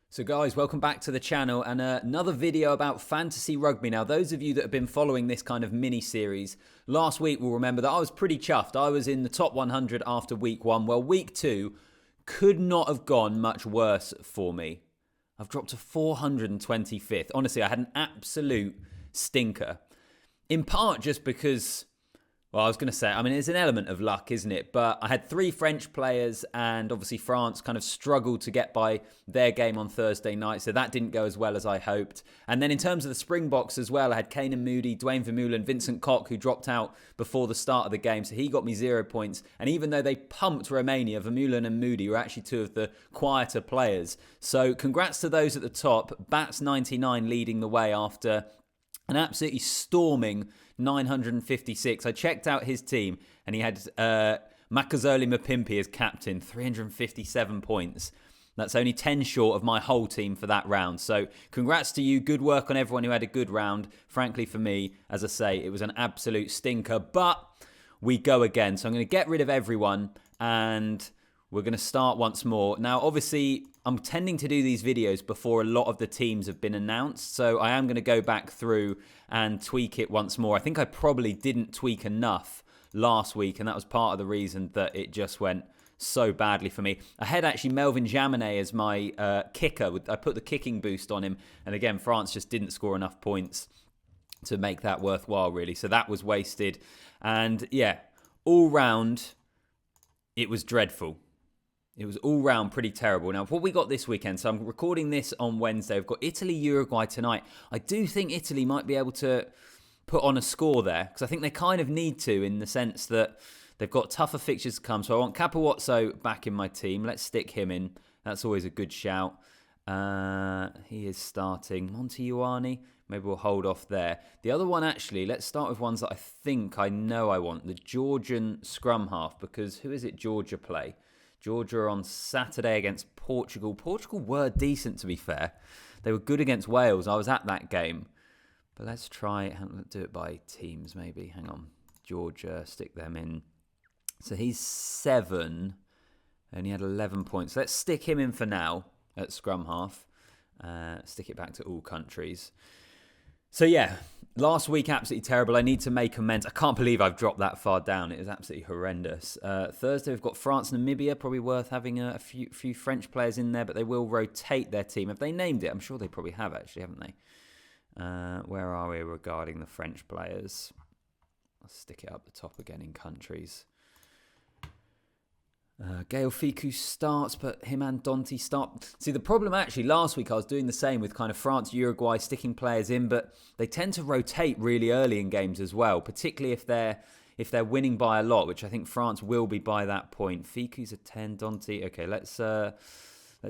So guys, welcome back to the channel and another video about fantasy rugby. Now, those of you that have been following this kind of mini-series, last week will remember that I was pretty chuffed. I was in the top 100 after week one. Well, week two could not have gone much worse for me. I've dropped to 425th. Honestly, I had an absolute stinker. In part just because, well, I was going to say, I mean, it's an element of luck, isn't it? But I had three French players and obviously France kind of struggled to get by their game on Thursday night. So that didn't go as well as I hoped. And then in terms of the Springboks as well, I had Kane and Moody, Dwayne Vermeulen, Vincent Koch, who dropped out before the start of the game. So he got me 0 points. And even though they pumped Romania, Vermeulen and Moody were actually two of the quieter players. So congrats to those at the top. Bats 99 leading the way after an absolutely storming 956. I checked out his team and he had Makazole Mapimpi as captain, 357 points. That's only 10 short of my whole team for that round. So congrats to you. Good work on everyone who had a good round. Frankly, for me, as I say, it was an absolute stinker. But we go again. So I'm going to get rid of everyone and we're going to start once more. Now, obviously, I'm tending to do these videos before a lot of the teams have been announced. So I am going to go back through and tweak it once more. I think I probably didn't tweak enough last week. And that was part of the reason that it just went so badly for me. I had actually Melvin Jaminet as my kicker. I put the kicking boost on him. And again, France just didn't score enough points to make that worthwhile, really. So that was wasted. And yeah, all round, it was dreadful. It was all round pretty terrible. Now, what we got this weekend, so I'm recording this on Wednesday. We've got Italy-Uruguay tonight. I do think Italy might be able to put on a score there because I think they kind of need to in the sense that they've got tougher fixtures to come. So I want Capowazzo back in my team. Let's stick him in. That's always a good shout. He is starting. Montejuani, maybe we'll hold off there. The other one, actually, let's start with ones that I think I know I want. The Georgian scrum half, because who is it Georgia play? Georgia on Saturday against Portugal. Portugal were decent, to be fair. They were good against Wales. I was at that game. But let's try, let's do it by teams maybe. Hang on. Georgia, stick them in. So he's 7 and he had 11 points. Let's stick him in for now at scrum half. Stick it back to all countries. So yeah, last week absolutely terrible. I need to make amends. I can't believe I've dropped that far down. It is absolutely horrendous. Thursday we've got France, Namibia. Probably worth having a few French players in there, but they will rotate their team. Have they named it? I'm sure they probably have actually, haven't they? Where are we regarding the French players? I'll stick it up the top again in countries. Gael Ficou starts, but him and Dante start. See, the problem actually, last week I was doing the same with kind of France, Uruguay, sticking players in, but they tend to rotate really early in games as well, particularly if they're winning by a lot, which I think France will be by that point. Ficou's a 10, Dante. Okay, let's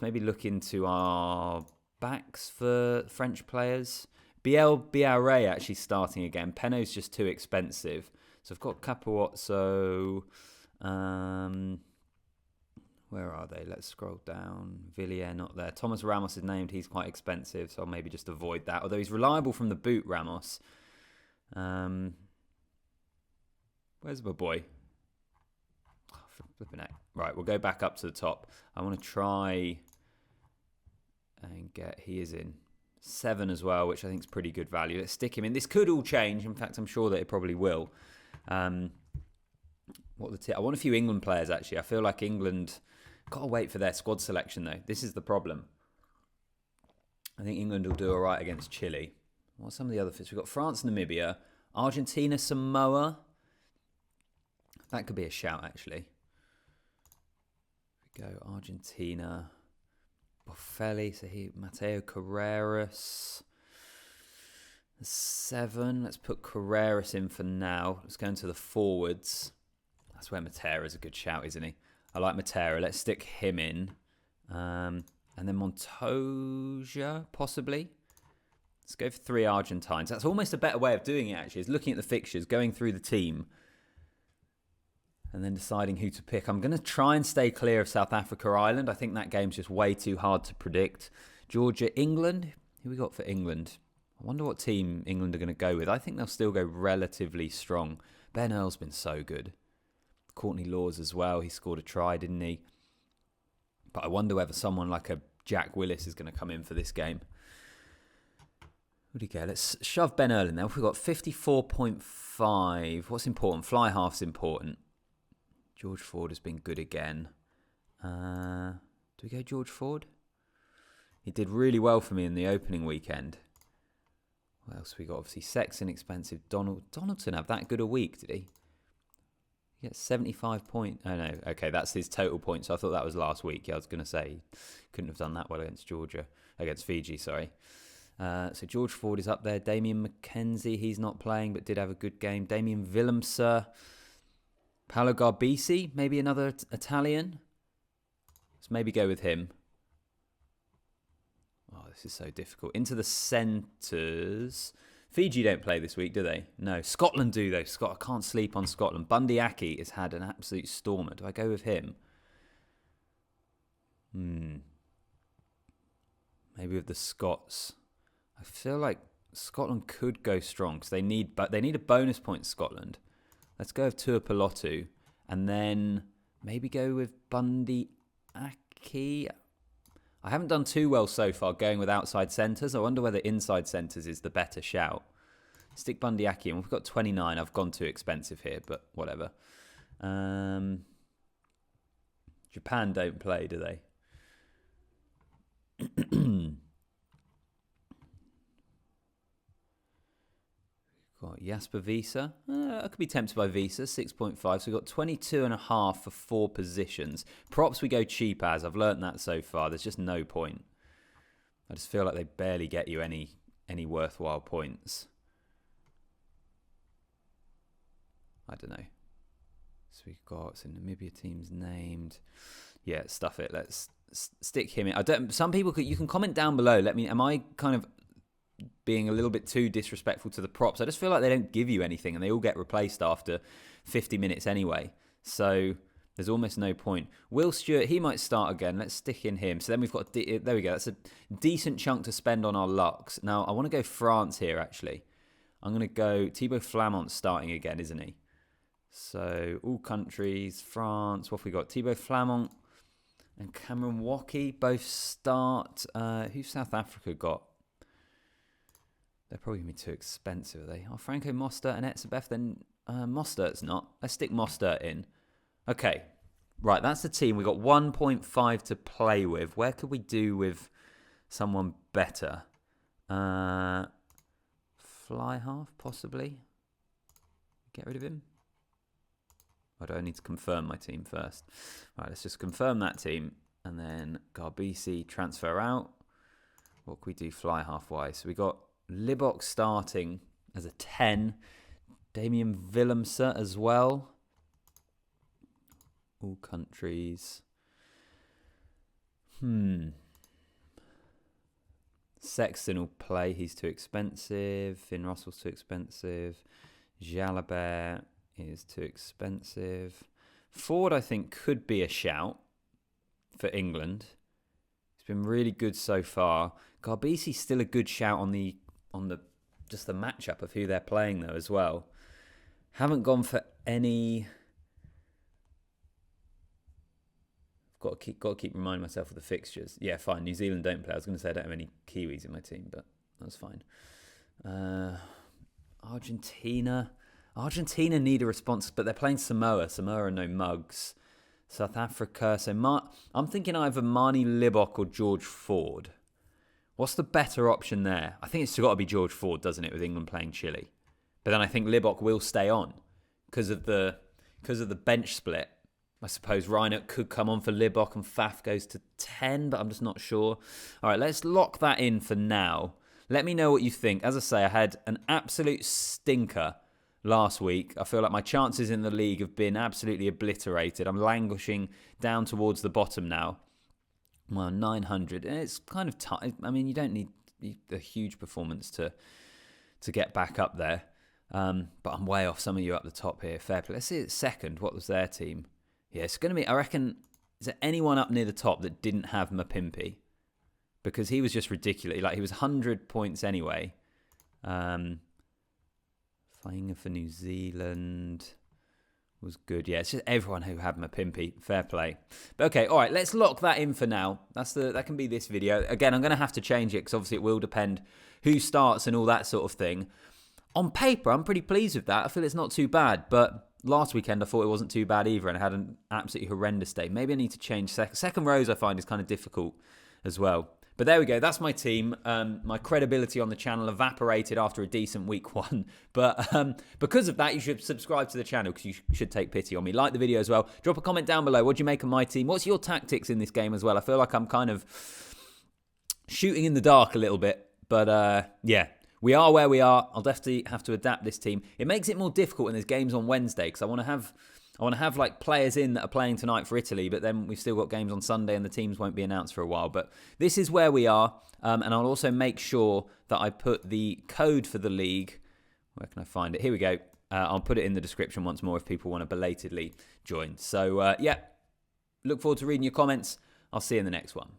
maybe look into our backs for French players. Biarre actually starting again. Penaud's just too expensive. So I've got Capowazzo. Where are they? Let's scroll down. Villiers, not there. Thomas Ramos is named. He's quite expensive, so I'll maybe just avoid that. Although he's reliable from the boot, Ramos. Where's my boy? Oh, flipping heck. Right, we'll go back up to the top. I want to try and get... He is in 7 as well, which I think is pretty good value. Let's stick him in. This could all change. In fact, I'm sure that it probably will. I want a few England players, actually. I feel like England... Got to wait for their squad selection, though. This is the problem. I think England will do all right against Chile. What's some of the other fits? We've got France, Namibia, Argentina, Samoa. That could be a shout, actually. Here we go. Argentina. Boffelli. So Mateo Carreras. 7. Let's put Carreras in for now. Let's go into the forwards. That's where Matera's a good shout, isn't he? I like Matera. Let's stick him in. And then Montoya, possibly. Let's go for 3 Argentines. That's almost a better way of doing it, actually, is looking at the fixtures, going through the team, and then deciding who to pick. I'm going to try and stay clear of South Africa, Ireland. I think that game's just way too hard to predict. Georgia, England. Who we got for England? I wonder what team England are going to go with. I think they'll still go relatively strong. Ben Earl's been so good. Courtney Laws as well. He scored a try, didn't he? But I wonder whether someone like a Jack Willis is going to come in for this game. Where'd he go? Let's shove Ben Earl in there. We've got 54.5. What's important? Fly half's important. George Ford has been good again. Do we go George Ford? He did really well for me in the opening weekend. What else we got? Obviously, Sexton, expensive. Donaldson have that good a week, did he? He gets 75 points. Oh, no. Okay, that's his total points. So I thought that was last week. Yeah, I was going to say couldn't have done that well against Fiji, sorry. So George Ford is up there. Damien McKenzie, he's not playing, but did have a good game. Damien Willemser. Paolo Garbisi, maybe another Italian. Let's maybe go with him. Oh, this is so difficult. Into the centres. Fiji don't play this week, do they? No. Scotland do, though. I can't sleep on Scotland. Bundy Aki has had an absolute stormer. Do I go with him? Maybe with the Scots. I feel like Scotland could go strong because they need a bonus point, Scotland. Let's go with Tuipulotu and then maybe go with Bundy Aki. I haven't done too well so far going with outside centres. I wonder whether inside centres is the better shout. Stick Bundy Aki, and we've got 29. I've gone too expensive here, but whatever. Japan don't play, do they? Got Jasper Visa. I could be tempted by Visa, 6.5. So we've got 22.5 for 4 positions. Props we go cheap as. I've learnt that so far. There's just no point. I just feel like they barely get you any worthwhile points. I don't know. So we've got Namibia teams named. Yeah, stuff it. Let's stick him in. Some people you can comment down below. Am I kind of being a little bit too disrespectful to the props? I just feel like they don't give you anything and they all get replaced after 50 minutes anyway. So there's almost no point. Will Stewart, he might start again. Let's stick in him. So then we've got, there we go. That's a decent chunk to spend on our lucks. Now, I want to go France here, actually. I'm going to go Thibaut Flamont starting again, isn't he? So all countries, France. What have we got? Thibaut Flamont and Cameron Woki both start. Who's South Africa got? They're probably going to be too expensive, are they? Oh, Franco Mostert and Etzebeth. Then Mostert's not. Let's stick Mostert in. Okay. Right, that's the team. We've got 1.5 to play with. Where could we do with someone better? Fly half, possibly. Get rid of him. Or do I need to confirm my team first? Right, let's just confirm that team. And then Garbisi transfer out. What can we do fly half-wise? So we got Libok starting as a 10. Damien Willemser as well. All countries. Sexton will play. He's too expensive. Finn Russell's too expensive. Jalabert is too expensive. Ford, I think, could be a shout for England. He's been really good so far. Garbisi's still a good shout on the just the matchup of who they're playing though as well. Haven't gone for any. Got to keep reminding myself of the fixtures. Yeah, fine. New Zealand don't play. I was going to say I don't have any Kiwis in my team, but that's fine. Argentina need a response, but they're playing Samoa. Samoa are no mugs. South Africa. So I'm thinking either Marnie Libok or George Ford. What's the better option there? I think it's got to be George Ford, doesn't it, with England playing Chile? But then I think Libok will stay on because of the bench split. I suppose Reinert could come on for Libok and Faf goes to 10, but I'm just not sure. All right, let's lock that in for now. Let me know what you think. As I say, I had an absolute stinker last week. I feel like my chances in the league have been absolutely obliterated. I'm languishing down towards the bottom now. Well, 900. And it's kind of tight. I mean, you don't need a huge performance to get back up there. But I'm way off some of you up the top here. Fair play. Let's see it second. What was their team? Yeah, it's going to be, I reckon, is there anyone up near the top that didn't have Mapimpi? Because he was just ridiculous. Like, he was 100 points anyway. Flying for New Zealand. was good. Yeah, it's just everyone who had Mapimpi. Fair play. But okay, all right, let's lock that in for now. That can be this video. Again, I'm going to have to change it because obviously it will depend who starts and all that sort of thing. On paper, I'm pretty pleased with that. I feel it's not too bad, but last weekend I thought it wasn't too bad either and I had an absolutely horrendous day. Maybe I need to change second rows. I find is kind of difficult as well. But there we go. That's my team. My credibility on the channel evaporated after a decent week one. But because of that, you should subscribe to the channel because you should take pity on me. Like the video as well. Drop a comment down below. What do you make of my team? What's your tactics in this game as well? I feel like I'm kind of shooting in the dark a little bit. But yeah, we are where we are. I'll definitely have to adapt this team. It makes it more difficult when there's games on Wednesday because I want to have like players in that are playing tonight for Italy, but then we've still got games on Sunday and the teams won't be announced for a while. But this is where we are. And I'll also make sure that I put the code for the league. Where can I find it? Here we go. I'll put it in the description once more if people want to belatedly join. So yeah, look forward to reading your comments. I'll see you in the next one.